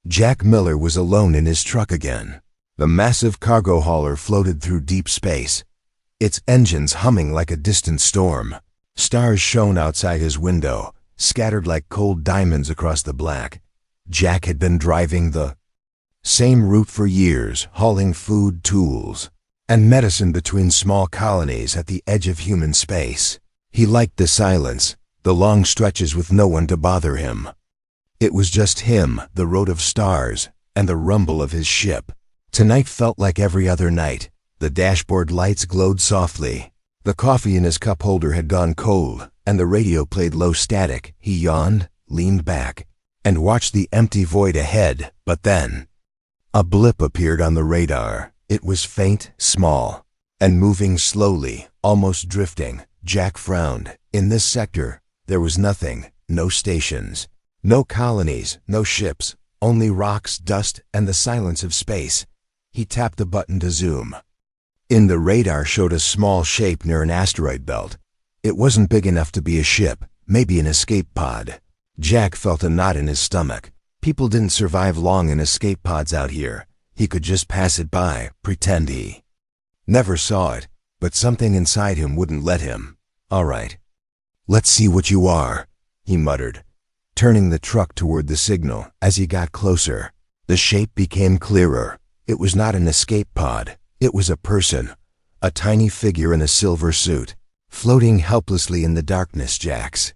Jack Miller was alone in his truck again. The massive cargo hauler floated through deep space, its engines humming like a distant storm. Stars shone outside his window, scattered like cold diamonds across the black. Jack had been driving the same route for years, hauling food, tools, and medicine between small colonies at the edge of human space. He liked the silence, the long stretches with no one to bother him. It was just him, the road of stars, and the rumble of his ship. Tonight felt like every other night. The dashboard lights glowed softly. The coffee in his cup holder had gone cold, and the radio played low static. He yawned, leaned back, and watched the empty void ahead. But then, a blip appeared on the radar. It was faint, small, and moving slowly, almost drifting. Jack frowned. In this sector, there was nothing. No stations, no colonies, no ships, only rocks, dust, and the silence of space. He tapped the button to zoom. In the radar showed a small shape near an asteroid belt. It wasn't big enough to be a ship, maybe an escape pod. Jack felt a knot in his stomach. People didn't survive long in escape pods out here. He could just pass it by, pretend he never saw it, but something inside him wouldn't let him. All right, let's see what you are, he muttered, turning the truck toward the signal. As he got closer, the shape became clearer. It was not an escape pod. It was a person, a tiny figure in a silver suit, floating helplessly in the darkness. Jack's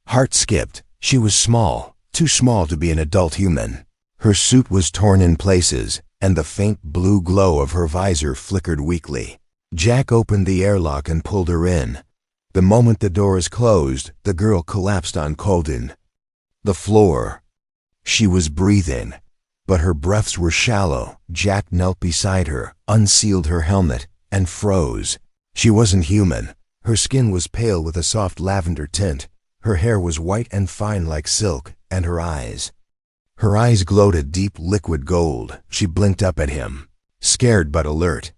heart skipped. She was small, too small to be an adult human. Her suit was torn in places, and the faint blue glow of her visor flickered weakly. Jack opened the airlock and pulled her in. The moment the doors closed, the girl collapsed on the floor. She was breathing, but her breaths were shallow. Jack knelt beside her, unsealed her helmet, and froze. She wasn't human. Her skin was pale with a soft lavender tint. Her hair was white and fine like silk, and her eyes glowed a deep liquid gold. She blinked up at him, scared but alert.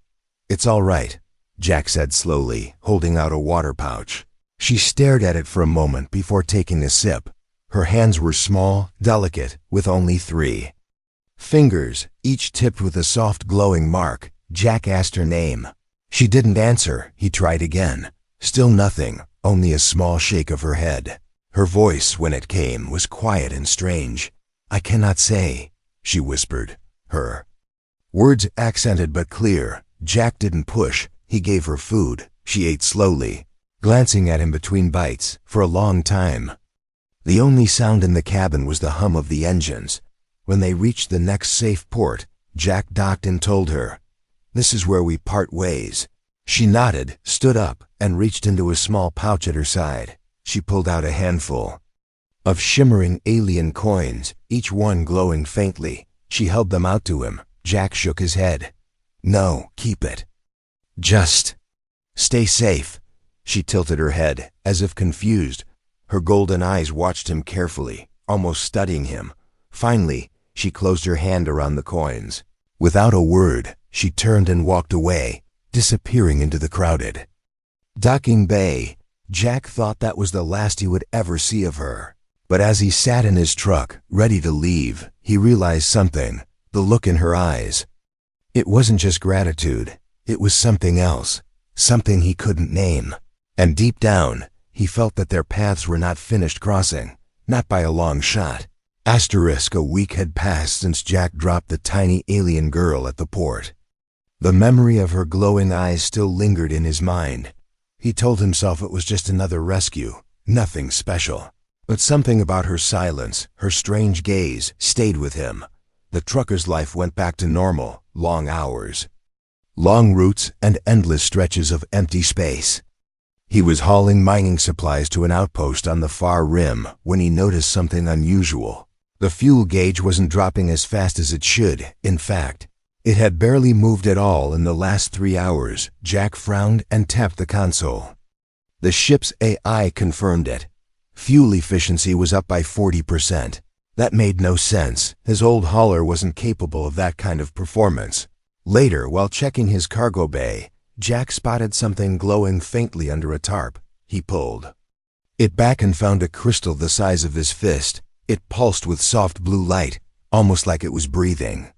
"It's all right," Jack said slowly, holding out a water pouch. She stared at it for a moment before taking a sip. Her hands were small, delicate, with only 3 fingers, each tipped with a soft glowing mark. Jack asked her name. She didn't answer. He tried again. Still nothing, only a small shake of her head. Her voice, when it came, was quiet and strange. "I cannot say," she whispered. Her words accented but clear. Jack didn't push. He gave her food. She ate slowly, glancing at him between bites. For a long time, the only sound in the cabin was the hum of the engines. When they reached the next safe port, Jack docked and told her, "This is where we part ways." She nodded, stood up, and reached into a small pouch at her side. She pulled out a handful of shimmering alien coins, each one glowing faintly. She held them out to him. Jack shook his head. "No, keep it. Just stay safe." She tilted her head, as if confused. Her golden eyes watched him carefully, almost studying him. Finally, she closed her hand around the coins. Without a word, she turned and walked away, disappearing into the crowded docking bay. Jack thought that was the last he would ever see of her. But as he sat in his truck, ready to leave, he realized something, the look in her eyes. It wasn't just gratitude. It was something else, something he couldn't name. And deep down, he felt that their paths were not finished crossing, not by a long shot. A week had passed since Jack dropped the tiny alien girl at the port. The memory of her glowing eyes still lingered in his mind. He told himself it was just another rescue, nothing special. But something about her silence, her strange gaze, stayed with him. The trucker's life went back to normal, long hours, long routes, and endless stretches of empty space. He was hauling mining supplies to an outpost on the far rim when he noticed something unusual. The fuel gauge wasn't dropping as fast as it should. In fact, it had barely moved at all in the last 3 hours. Jack frowned and tapped the console. The ship's AI confirmed it. Fuel efficiency was up by 40%. That made no sense. His old hauler wasn't capable of that kind of performance. Later, while checking his cargo bay, Jack spotted something glowing faintly under a tarp. He pulled it back and found a crystal the size of his fist. It pulsed with soft blue light, almost like it was breathing.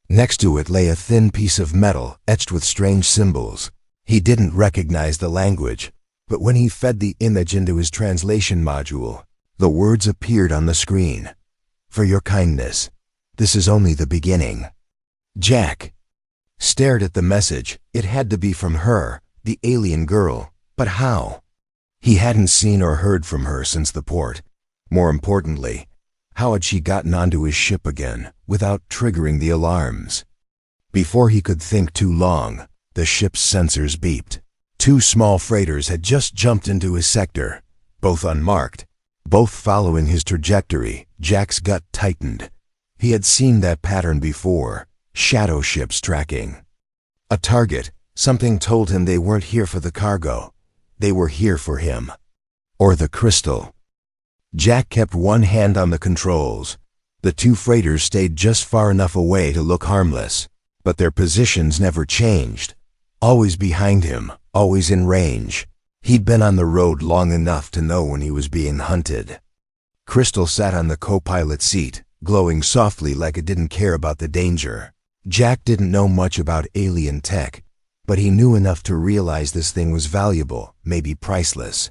Next to it lay a thin piece of metal etched with strange symbols. He didn't recognize the language, but when he fed the image into his translation module, the words appeared on the screen. "For your kindness. This is only the beginning." Jack stared at the message. It had to be from her, the alien girl. But how? He hadn't seen or heard from her since the port. More importantly, how had she gotten onto his ship again without triggering the alarms? Before he could think too long, the ship's sensors beeped. 2 small freighters had just jumped into his sector, both unmarked, both following his trajectory. Jack's gut tightened. He had seen that pattern before, shadow ships tracking a target. Something told him they weren't here for the cargo. They were here for him. Or the crystal. Jack kept one hand on the controls. The 2 freighters stayed just far enough away to look harmless, but their positions never changed. Always behind him, always in range. He'd been on the road long enough to know when he was being hunted. Crystal sat on the co-pilot seat, glowing softly like it didn't care about the danger. Jack didn't know much about alien tech, but he knew enough to realize this thing was valuable, maybe priceless.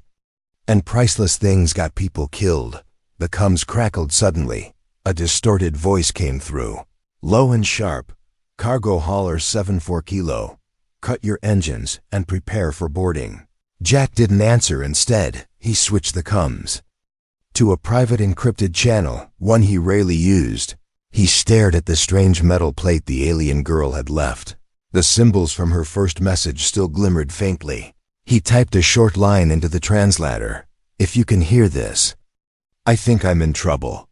And priceless things got people killed. The comms crackled suddenly. A distorted voice came through, low and sharp. "Cargo hauler 74 kilo. Cut your engines and prepare for boarding." Jack didn't answer. Instead, he switched the comms to a private encrypted channel, one he rarely used. He stared at the strange metal plate the alien girl had left. The symbols from her first message still glimmered faintly. He typed a short line into the translator. "If you can hear this, I think I'm in trouble."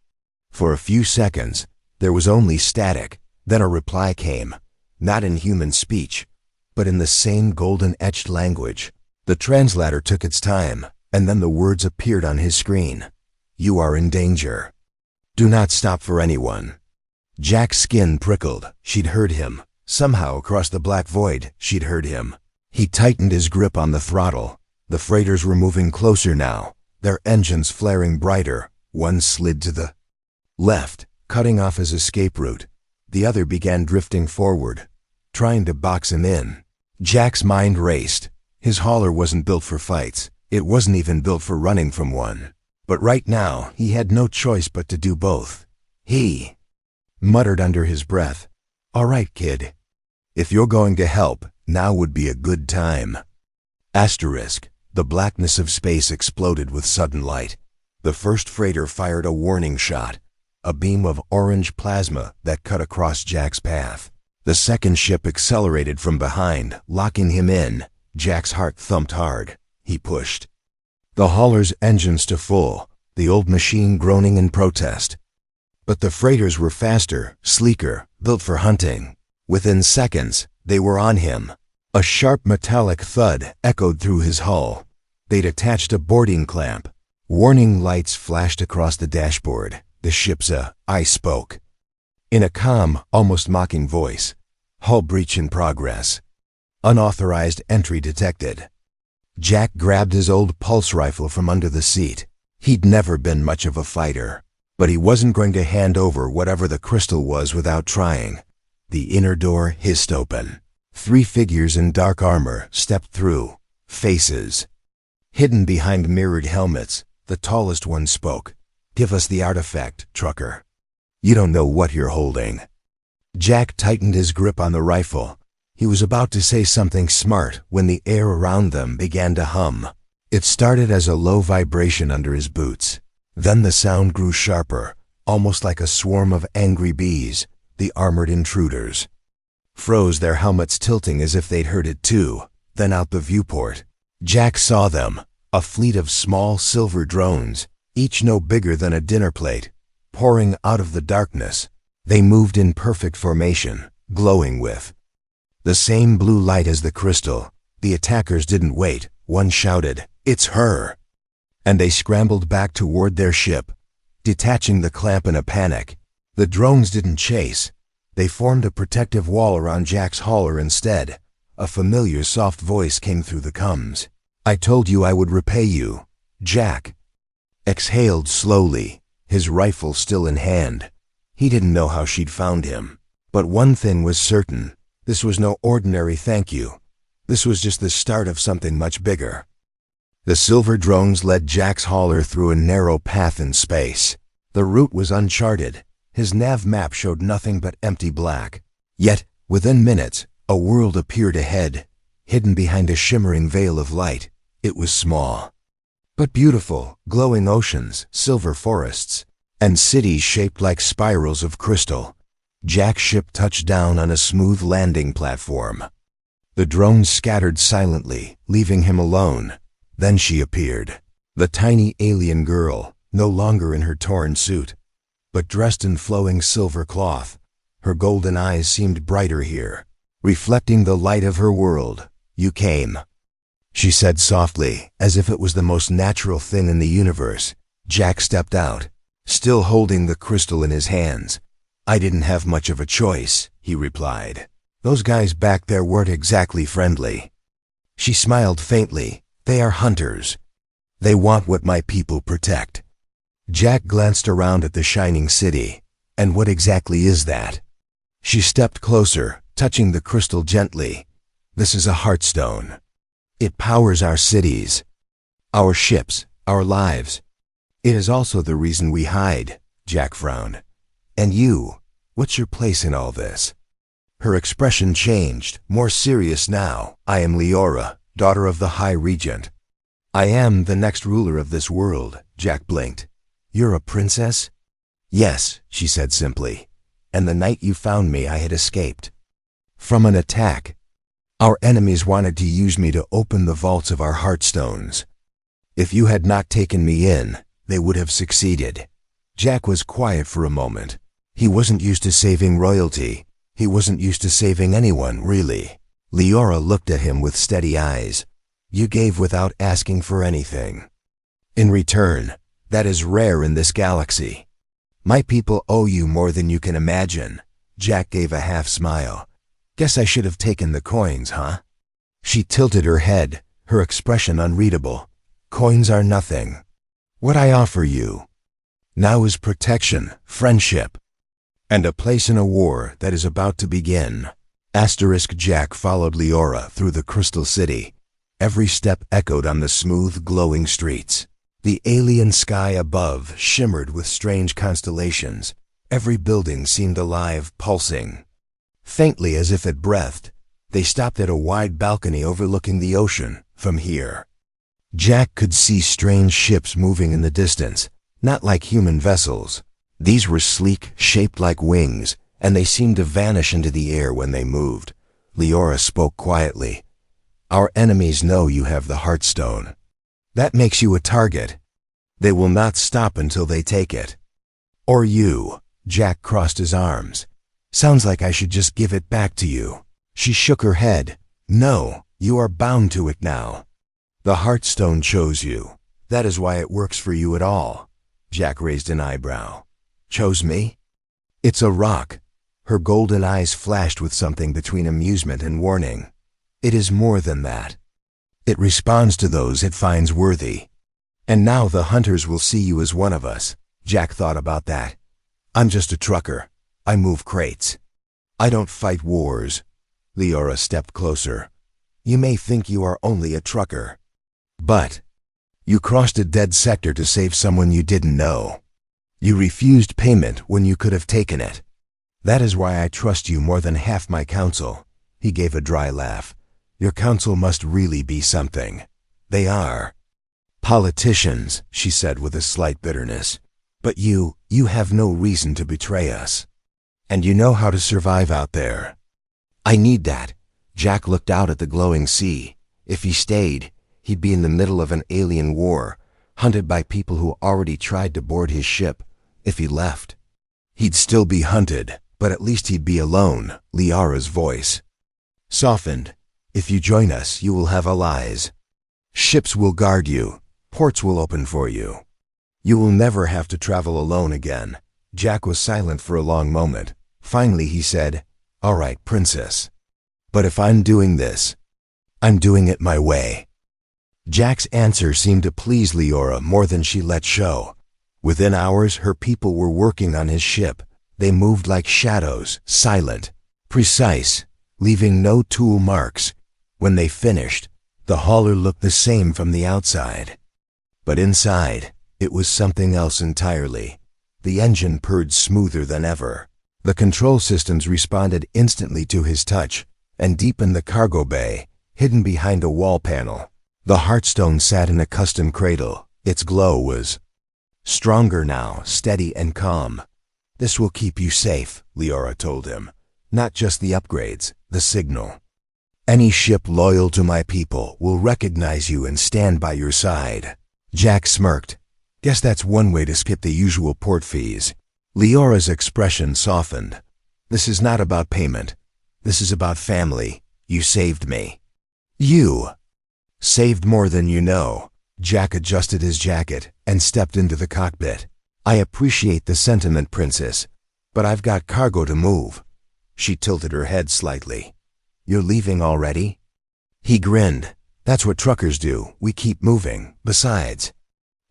For a few seconds, there was only static. Then a reply came, not in human speech, but in the same golden-etched language. The translator took its time, and then the words appeared on his screen. "You are in danger. Do not stop for anyone." Jack's skin prickled. She'd heard him. Somehow across the black void, she'd heard him. He tightened his grip on the throttle. The freighters were moving closer now, their engines flaring brighter. One slid to the left, cutting off his escape route. The other began drifting forward, trying to box him in. Jack's mind raced. His hauler wasn't built for fights. It wasn't even built for running from one. But right now, he had no choice but to do both. He muttered under his breath, "All right, kid. If you're going to help, now would be a good time." Asterisk. The blackness of space exploded with sudden light. The first freighter fired a warning shot, a beam of orange plasma that cut across Jack's path. The second ship accelerated from behind, locking him in. Jack's heart thumped hard. He pushed the hauler's engines to full, the old machine groaning in protest. But the freighters were faster, sleeker, built for hunting. Within seconds, they were on him. A sharp metallic thud echoed through his hull. They'd attached a boarding clamp. Warning lights flashed across the dashboard. The ship's eye spoke. In a calm, almost mocking voice. "Hull breach in progress. Unauthorized entry detected." Jack grabbed his old pulse rifle from under the seat. He'd never been much of a fighter, but he wasn't going to hand over whatever the crystal was without trying. The inner door hissed open. 3 figures in dark armor stepped through. Faces hidden behind mirrored helmets. The tallest one spoke. "Give us the artifact, trucker. You don't know what you're holding." Jack tightened his grip on the rifle. He was about to say something smart when the air around them began to hum. It started as a low vibration under his boots. Then the sound grew sharper, almost like a swarm of angry bees. The armored intruders froze, their helmets tilting as if they'd heard it too. Then out the viewport, Jack saw them, a fleet of small silver drones, each no bigger than a dinner plate, pouring out of the darkness. They moved in perfect formation, glowing with the same blue light as the crystal. The attackers didn't wait. One shouted, "It's her!" And they scrambled back toward their ship, detaching the clamp in a panic. The drones didn't chase. They formed a protective wall around Jack's hauler instead. A familiar soft voice came through the comms. "I told you I would repay you." Jack exhaled slowly, his rifle still in hand. He didn't know how she'd found him. But one thing was certain. This was no ordinary thank you. This was just the start of something much bigger. The silver drones led Jack's hauler through a narrow path in space. The route was uncharted. His nav map showed nothing but empty black. Yet, within minutes, a world appeared ahead, hidden behind a shimmering veil of light. It was small, but beautiful, glowing oceans, silver forests, and cities shaped like spirals of crystal. Jack's ship touched down on a smooth landing platform. The drones scattered silently, leaving him alone. Then she appeared. The tiny alien girl, no longer in her torn suit, but dressed in flowing silver cloth. Her golden eyes seemed brighter here, reflecting the light of her world. "You came," she said softly, as if it was the most natural thing in the universe. Jack stepped out, still holding the crystal in his hands. "I didn't have much of a choice," he replied. "Those guys back there weren't exactly friendly." She smiled faintly. "They are hunters. They want what my people protect." Jack glanced around at the shining city. "And what exactly is that?" She stepped closer, touching the crystal gently. "This is a heartstone. It powers our cities, our ships, our lives. It is also the reason we hide." Jack frowned. "And you, what's your place in all this?" Her expression changed, more serious now. "I am Leora, daughter of the High Regent. I am the next ruler of this world." Jack blinked. "You're a princess?" "Yes," she said simply. "And the night you found me, I had escaped from an attack. Our enemies wanted to use me to open the vaults of our heartstones. If you had not taken me in, they would have succeeded." Jack was quiet for a moment. He wasn't used to saving royalty. He wasn't used to saving anyone, really. Leora looked at him with steady eyes. "You gave without asking for anything. In return, that is rare in this galaxy. My people owe you more than you can imagine." Jack gave a half smile. "Guess I should have taken the coins, huh?" She tilted her head, her expression unreadable. "Coins are nothing. What I offer you now is protection, friendship, and a place in a war that is about to begin." Jack followed Leora through the crystal city. Every step echoed on the smooth, glowing streets. The alien sky above shimmered with strange constellations. Every building seemed alive, pulsing. Faintly as if it breathed, they stopped at a wide balcony overlooking the ocean. From here, Jack could see strange ships moving in the distance, not like human vessels. These were sleek, shaped like wings, and they seemed to vanish into the air when they moved. Leora spoke quietly. "Our enemies know you have the Heartstone. That makes you a target. They will not stop until they take it. Or you." Jack crossed his arms. "Sounds like I should just give it back to you." She shook her head. "No, you are bound to it now. The Heartstone chose you. That is why it works for you at all." Jack raised an eyebrow. "Chose me?" "It's a rock." Her golden eyes flashed with something between amusement and warning. "It is more than that. It responds to those it finds worthy. And now the hunters will see you as one of us." Jack thought about that. "I'm just a trucker. I move crates. I don't fight wars." Leora stepped closer. "You may think you are only a trucker, but you crossed a dead sector to save someone you didn't know. You refused payment when you could have taken it. That is why I trust you more than half my council." He gave a dry laugh. "Your council must really be something." "They are politicians," she said with a slight bitterness. "But you have no reason to betray us. And you know how to survive out there." "I need that." Jack looked out at the glowing sea. If he stayed, he'd be in the middle of an alien war, hunted by people who already tried to board his ship. If he left, he'd still be hunted, but at least he'd be alone. Leora's voice softened. "If you join us, you will have allies. Ships will guard you. Ports will open for you. You will never have to travel alone again." Jack was silent for a long moment. Finally he said, "All right, princess. But if I'm doing this, I'm doing it my way." Jack's answer seemed to please Leora more than she let show. Within hours, her people were working on his ship. They moved like shadows, silent, precise, leaving no tool marks. When they finished, the hauler looked the same from the outside. But inside, it was something else entirely. The engine purred smoother than ever. The control systems responded instantly to his touch, and deep in the cargo bay, hidden behind a wall panel, the Heartstone sat in a custom cradle. Its glow was stronger now, steady and calm. "This will keep you safe," Leora told him. "Not just the upgrades, the signal. Any ship loyal to my people will recognize you and stand by your side." Jack smirked. "Guess that's one way to skip the usual port fees." Leora's expression softened. "This is not about payment. This is about family. You saved me." "You saved more than you know." Jack adjusted his jacket and stepped into the cockpit. "I appreciate the sentiment, Princess, but I've got cargo to move." She tilted her head slightly. "You're leaving already?" He grinned. "That's what truckers do. We keep moving. Besides,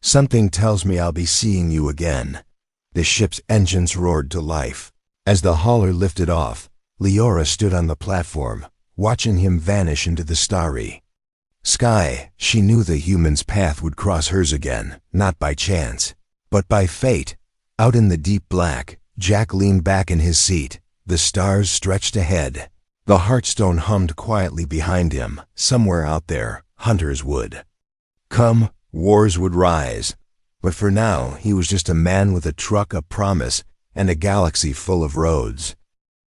something tells me I'll be seeing you again." The ship's engines roared to life. As the hauler lifted off, Leora stood on the platform, watching him vanish into the starry sky. She knew the human's path would cross hers again, not by chance, but by fate. Out in the deep black, Jack leaned back in his seat. The stars stretched ahead. The Heartstone hummed quietly behind him. Somewhere out there, hunters would come, wars would rise. But for now, he was just a man with a truck, a promise, and a galaxy full of roads.